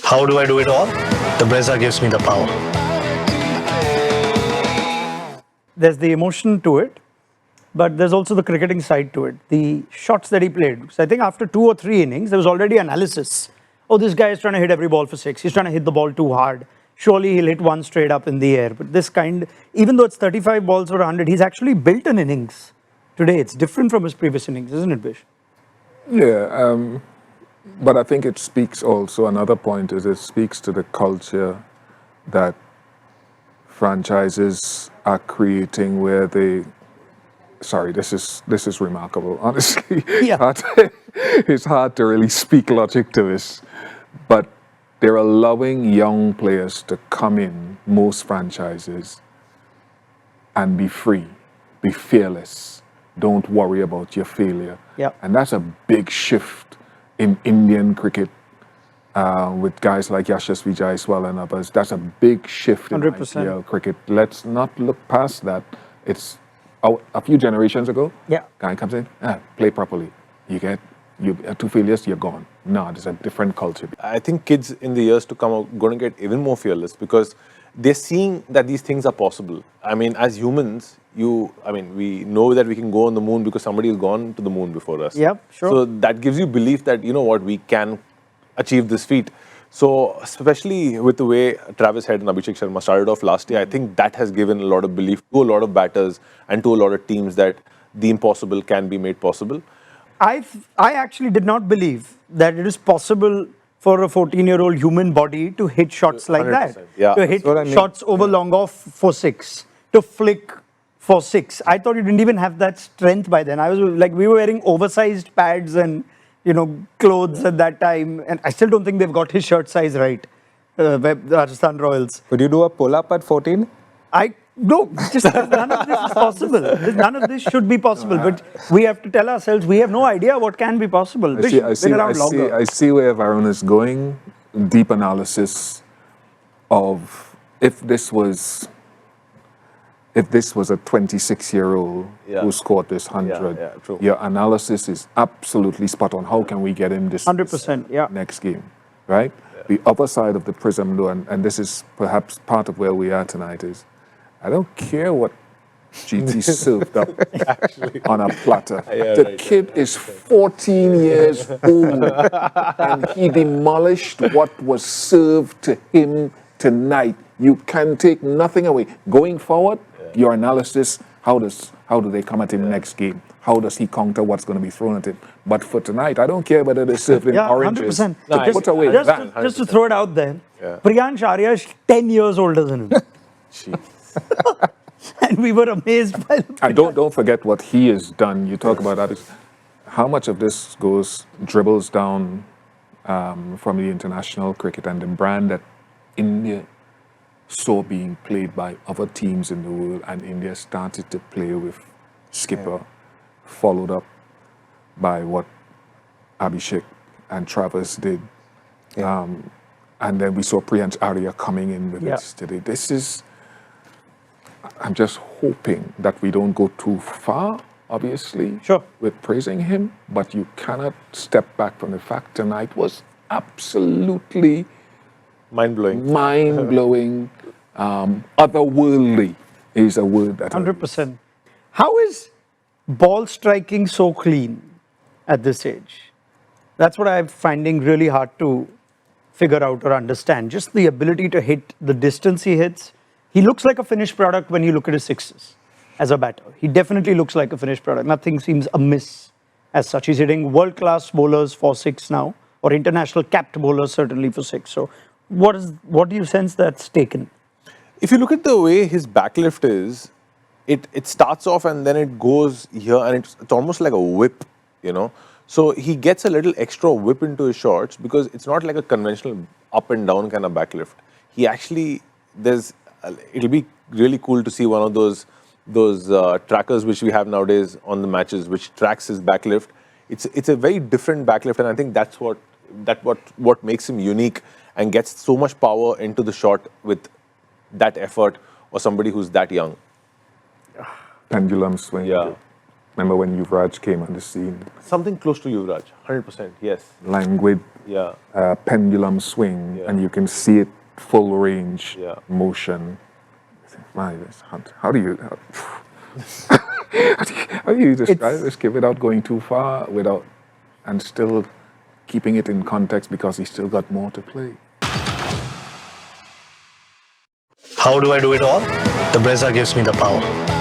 How do I do it all? The Brezza gives me the power. There's the emotion to it, but there's also the cricketing side to it. The shots that he played. So I think after 2 or 3 innings, there was already analysis. Oh, this guy is trying to hit every ball for 6. He's trying to hit the ball too hard. Surely he'll hit one straight up in the air. But this kind, even though it's 35 balls or 100, he's actually built an innings today. It's different from his previous innings, isn't it, Bish? Yeah, but I think it speaks also, another point is it speaks to the culture that franchises are creating where they, sorry, this is remarkable, honestly. Yeah. It's hard to really speak logic to this, but they're allowing young players to come in, most franchises, and be free, be fearless. Don't worry about your failure. Yeah. And that's a big shift in Indian cricket with guys like Yashasvi Jaiswal and others. That's a big shift in 100%. IPL cricket. Let's not look past that. It's a few generations ago. Yeah. Guy comes in, play properly. You get 2 failures, you're gone. No, there's a different culture. I think kids in the years to come are going to get even more fearless because they're seeing that these things are possible. I mean, as humans, we know that we can go on the moon because somebody has gone to the moon before us. Yep, sure. So that gives you belief that, you know what, we can achieve this feat. So especially with the way Travis Head and Abhishek Sharma started off last year, I think that has given a lot of belief to a lot of batters and to a lot of teams that the impossible can be made possible. I actually did not believe that it is possible for a 14-year-old human body to hit shots like that. Yeah. To hit shots over long off for 6. To flick for 6. I thought you didn't even have that strength by then. I was like, we were wearing oversized pads and, clothes at that time. And I still don't think they've got his shirt size right, Rajasthan Royals. Could you do a pull-up at 14? No, just none of this is possible. None of this should be possible. But we have to tell ourselves we have no idea what can be possible. I see where Varun is going. Deep analysis of if this was a 26-year-old who scored this 100, true. Your analysis is absolutely spot on. How can we get him this 100%, next game, right? Yeah. The other side of the prism, though, and this is perhaps part of where we are tonight, is I don't care what GT served up on a platter. The kid is 14 years old and he demolished what was served to him tonight. You can take nothing away. Going forward, your analysis, how do they come at him next game? How does he counter what's going to be thrown at him? But for tonight, I don't care whether they served in oranges. 100%. No, put away that. Just to throw it out there, Priyansh Arya is 10 years older than him. And we were amazed by the And don't forget what he has done. You talk about that. How much of this dribbles down from the international cricket and the brand that India saw being played by other teams in the world, and India started to play with skipper, followed up by what Abhishek and Travis did. And then we saw Priyansh Arya coming in with this today. I'm just hoping that we don't go too far, obviously, with praising him, but you cannot step back from the fact tonight was absolutely mind-blowing. Otherworldly is a word that 100%. How is ball striking so clean at this age? That's what I'm finding really hard to figure out or understand. Just the ability to hit the distance he hits. He looks like a finished product when you look at his sixes as a batter. He definitely looks like a finished product. Nothing seems amiss as such. He's hitting world-class bowlers for 6 now, or international capped bowlers certainly for 6. So what do you sense that's taken? If you look at the way his backlift is, it starts off and then it goes here and it's almost like a whip, So he gets a little extra whip into his shots because it's not like a conventional up and down kind of backlift. He actually, it'll be really cool to see one of those trackers which we have nowadays on the matches, which tracks his backlift. It's a very different backlift, and I think that's what makes him unique and gets so much power into the shot with that effort, or somebody who's that young. Pendulum swing. Yeah. Remember when Yuvraj came on the scene? Something close to Yuvraj, 100%, yes. Languid, Yeah. pendulum swing, Yeah. and you can see it full range Yeah. motion. You think, my, how do you how do you describe this kid without going too far, and still keeping it in context because he's still got more to play? How do I do it all? The Brezza gives me the power.